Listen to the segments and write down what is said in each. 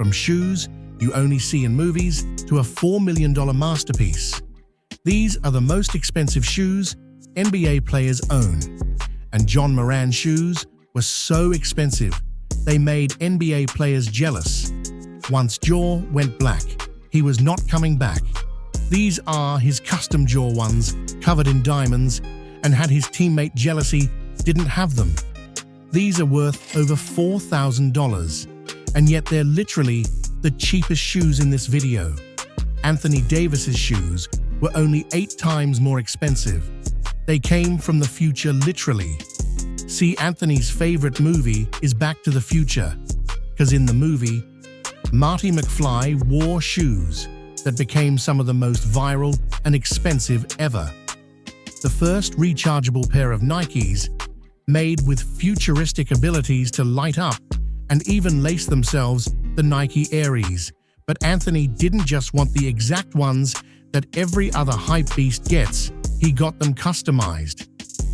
from shoes you only see in movies to a $4 million masterpiece. These are the most expensive shoes NBA players own. And John Moran's shoes were so expensive, they made NBA players jealous. Once Jaw went black, he was not coming back. These are his custom Jaw ones, covered in diamonds, and had his teammate jealousy, didn't have them. These are worth over $4,000, and yet they're literally the cheapest shoes in this video. Anthony Davis's shoes were only 8 times more expensive. They came from the future literally. See, Anthony's favorite movie is Back to the Future, because in the movie, Marty McFly wore shoes that became some of the most viral and expensive ever. The first rechargeable pair of Nikes, made with futuristic abilities to light up and even lace themselves, the Nike Aries. But Anthony didn't just want the exact ones that every other hype beast gets, he got them customized.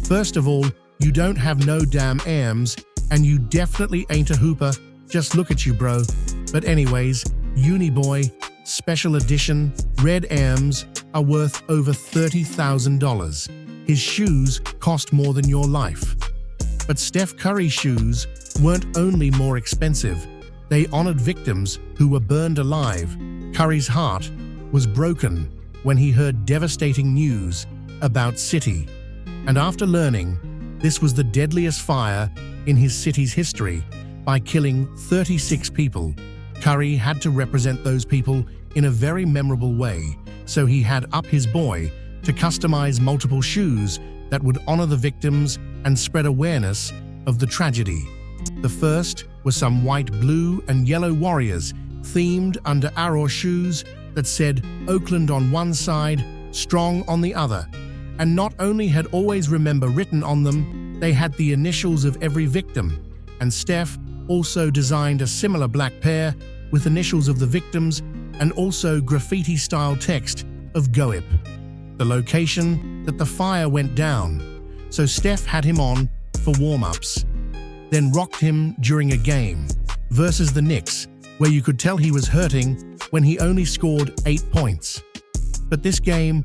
First of all, you don't have no damn AMs, and you definitely ain't a hooper, just look at you bro. But anyways, Uniboy Special Edition Red AMs are worth over $30,000. His shoes cost more than your life. But Steph Curry's shoes weren't only more expensive, they honored victims who were burned alive. Curry's heart was broken when he heard devastating news about City. And after learning this was the deadliest fire in his city's history by killing 36 people, Curry had to represent those people in a very memorable way, so he had up his boy to customize multiple shoes that would honor the victims and spread awareness of the tragedy. The first were some white, blue, and yellow Warriors themed under Arrow shoes that said Oakland on one side, strong on the other. And not only had Always Remember written on them, they had the initials of every victim. And Steph also designed a similar black pair with initials of the victims and also graffiti-style text of GOIP, the location that the fire went down. So Steph had him on for warm-ups, then rocked him during a game versus the Knicks, where you could tell he was hurting when he only scored 8 points. But this game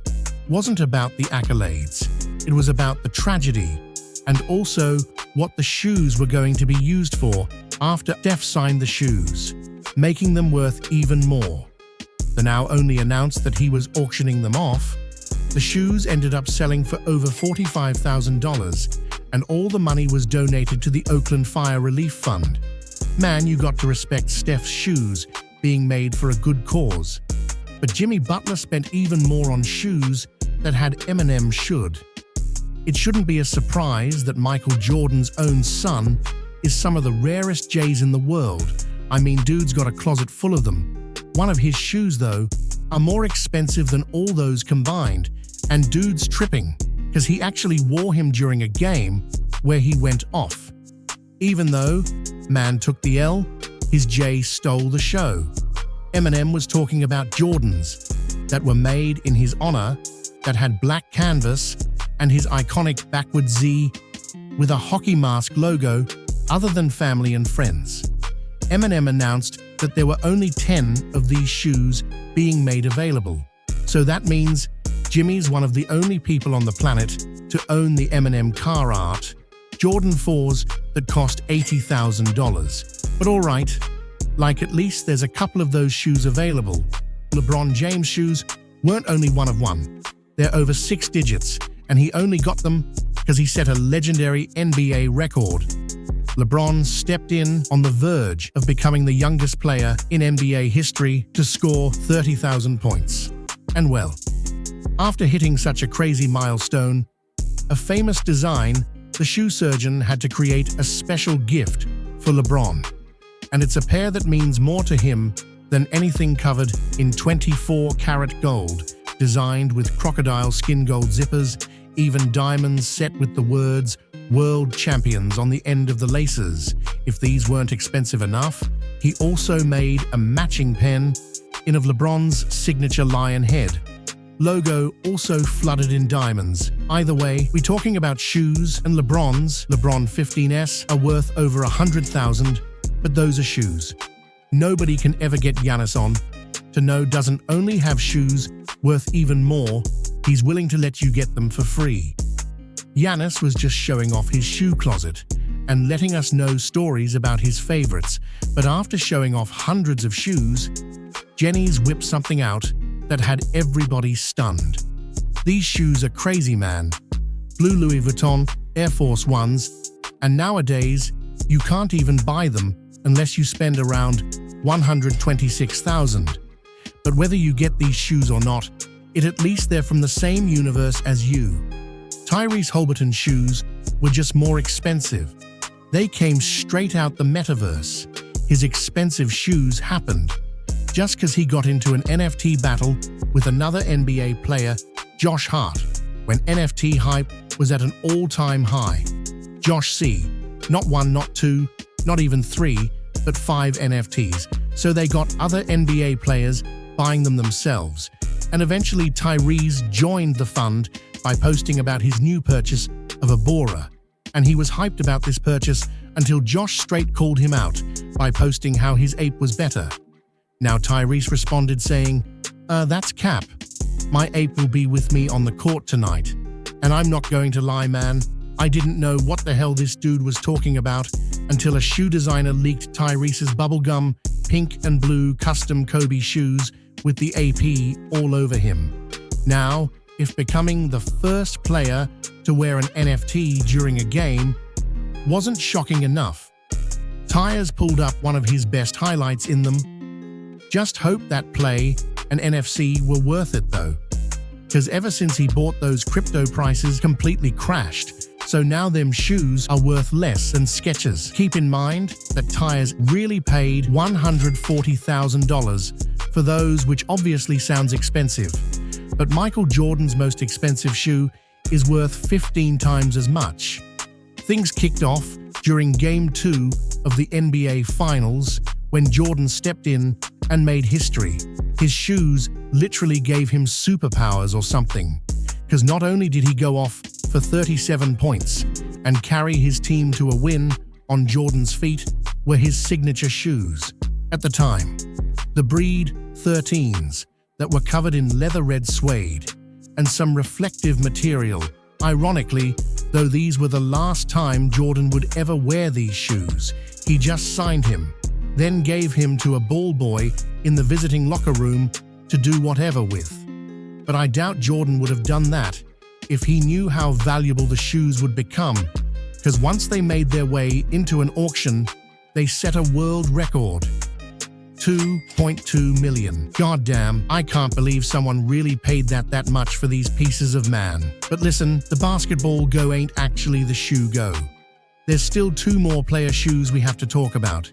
wasn't about the accolades. It was about the tragedy and also what the shoes were going to be used for after Steph signed the shoes, making them worth even more. The now only announced that he was auctioning them off. The shoes ended up selling for over $45,000, and all the money was donated to the Oakland Fire Relief Fund. Man, you got to respect Steph's shoes being made for a good cause. But Jimmy Butler spent even more on shoes that had Eminem should. It shouldn't be a surprise that Michael Jordan's own son is some of the rarest J's in the world. I mean, dude's got a closet full of them. One of his shoes, though, are more expensive than all those combined, and dude's tripping, because he actually wore him during a game where he went off. Even though man took the L, his J stole the show. Eminem was talking about Jordans that were made in his honor that had black canvas and his iconic backward Z with a hockey mask logo other than family and friends. Eminem announced that there were only 10 of these shoes being made available. So that means Jimmy's one of the only people on the planet to own the Eminem car art, Jordan 4s that cost $80,000. But alright, like at least there's a couple of those shoes available. LeBron James' shoes weren't only one of one. They're over 6 digits, and he only got them because he set a legendary NBA record. LeBron stepped in on the verge of becoming the youngest player in NBA history to score 30,000 points. And well, after hitting such a crazy milestone, a famous design, the shoe surgeon had to create a special gift for LeBron. And it's a pair that means more to him than anything covered in 24-karat gold, designed with crocodile skin gold zippers, even diamonds set with the words World Champions on the end of the laces. If these weren't expensive enough, he also made a matching pen in of LeBron's signature lion head. Logo also flooded in diamonds. Either way, we're talking about shoes, and LeBron 15s are worth over $100,000, but those are shoes. nobody can ever get Giannis on to know doesn't only have shoes worth even more, he's willing to let you get them for free. Giannis was just showing off his shoe closet and letting us know stories about his favorites, but after showing off hundreds of shoes, Jenny's whipped something out that had everybody stunned. These shoes are crazy, man. Blue Louis Vuitton Air Force Ones, and nowadays, you can't even buy them unless you spend around $126,000. But whether you get these shoes or not, at least they're from the same universe as you. Tyrese Haliburton's shoes were just more expensive. They came straight out the metaverse. His expensive shoes happened just because he got into an NFT battle with another NBA player, Josh Hart, when NFT hype was at an all-time high. Josh C. Not one, not two, not even three, but 5 NFTs. So they got other NBA players buying them themselves. And eventually Tyrese joined the fund by posting about his new purchase of a Bora. And he was hyped about this purchase until Josh straight called him out by posting how his ape was better. Now Tyrese responded saying, that's cap. My ape will be with me on the court tonight. And I'm not going to lie, man, I didn't know what the hell this dude was talking about until a shoe designer leaked Tyrese's bubblegum, pink and blue custom Kobe shoes with the AP all over him. Now, if becoming the first player to wear an NFT during a game wasn't shocking enough, Tyres pulled up one of his best highlights in them. Just hope that play and NFC were worth it though, because ever since he bought those crypto prices completely crashed. So now them shoes are worth less than Skechers. Keep in mind that Tyres really paid $140,000 for those, which obviously sounds expensive. But Michael Jordan's most expensive shoe is worth 15 times as much. Things kicked off during Game 2 of the NBA Finals when Jordan stepped in and made history. His shoes literally gave him superpowers or something, because not only did he go off for 37 points and carry his team to a win, on Jordan's feet were his signature shoes. At the time, the Breed 13s that were covered in leather red suede and some reflective material. Ironically, though these were the last time Jordan would ever wear these shoes, he just signed him, then gave him to a ball boy in the visiting locker room to do whatever with. But I doubt Jordan would have done that if he knew how valuable the shoes would become, because once they made their way into an auction, they set a world record. $2.2 million. Goddamn, I can't believe someone really paid that much for these pieces of man. But listen, the basketball go ain't actually the shoe go. There's still 2 more player shoes we have to talk about.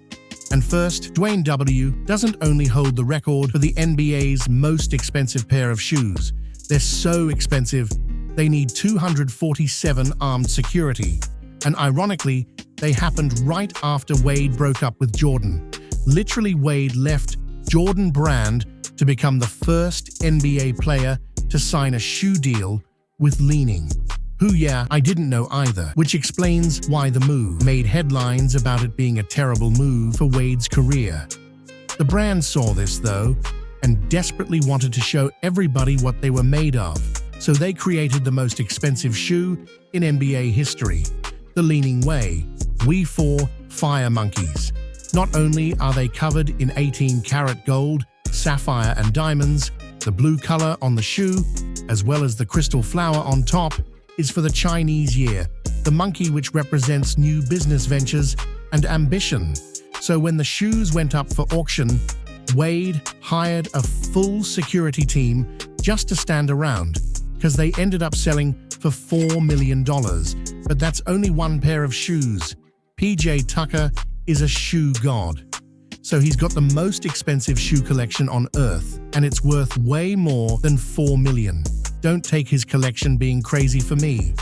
And first, Dwayne W. doesn't only hold the record for the NBA's most expensive pair of shoes. They're so expensive, they need 247 armed security. And ironically, they happened right after Wade broke up with Jordan. Literally, Wade left Jordan Brand to become the first NBA player to sign a shoe deal with Leaning. Who, yeah, I didn't know either, which explains why the move made headlines about it being a terrible move for Wade's career. The brand saw this, though, and desperately wanted to show everybody what they were made of, so they created the most expensive shoe in NBA history, the Leaning Way. We 4 Fire Monkeys. Not only are they covered in 18-karat gold, sapphire and diamonds, the blue color on the shoe, as well as the crystal flower on top, is for the Chinese year, the monkey which represents new business ventures and ambition. So when the shoes went up for auction, Wade hired a full security team just to stand around, because they ended up selling for $4 million. But that's only one pair of shoes. PJ Tucker is a shoe god. So he's got the most expensive shoe collection on Earth, and it's worth way more than $4 million. Don't take his collection being crazy for me.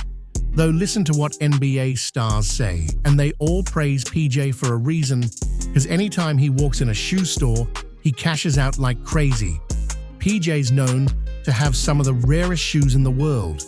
Though listen to what NBA stars say, and they all praise PJ for a reason, because anytime he walks in a shoe store, he cashes out like crazy. PJ's known to have some of the rarest shoes in the world.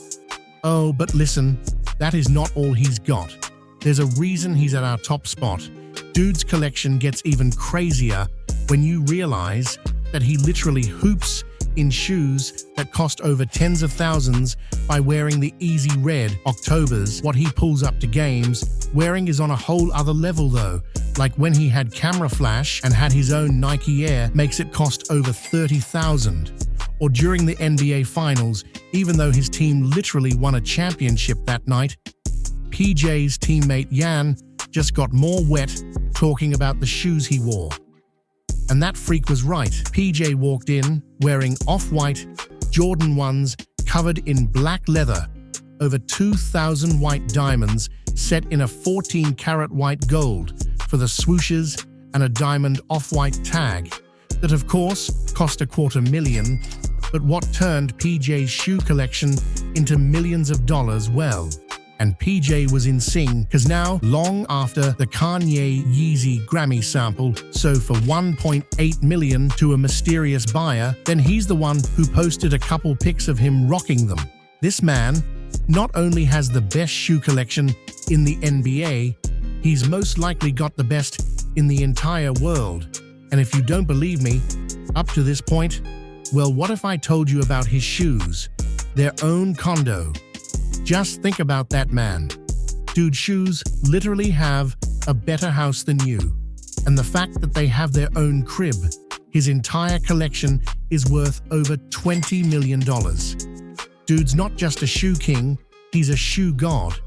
Oh, but listen, that is not all he's got. There's a reason he's at our top spot. Dude's collection gets even crazier when you realize that he literally hoops in shoes that cost over tens of thousands by wearing the easy red Octobers. What he pulls up to games wearing is on a whole other level though. Like when he had camera flash and had his own Nike Air makes it cost over 30,000. Or during the NBA Finals, even though his team literally won a championship that night, PJ's teammate Yan just got more wet talking about the shoes he wore. And that freak was right. PJ walked in wearing off-white Jordan 1s covered in black leather, over 2,000 white diamonds set in a 14-karat white gold for the swooshes and a diamond off-white tag that of course cost $250,000, but what turned PJ's shoe collection into millions of dollars, well, and PJ was in sing because now, long after the Kanye Yeezy Grammy sample sold for $1.8 million to a mysterious buyer, then he's the one who posted a couple pics of him rocking them. This man not only has the best shoe collection in the NBA, he's most likely got the best in the entire world. And if you don't believe me, up to this point, well, what if I told you about his shoes, their own condo? Just think about that, man. Dude's shoes literally have a better house than you. And the fact that they have their own crib, his entire collection is worth over $20 million. Dude's not just a shoe king, he's a shoe god.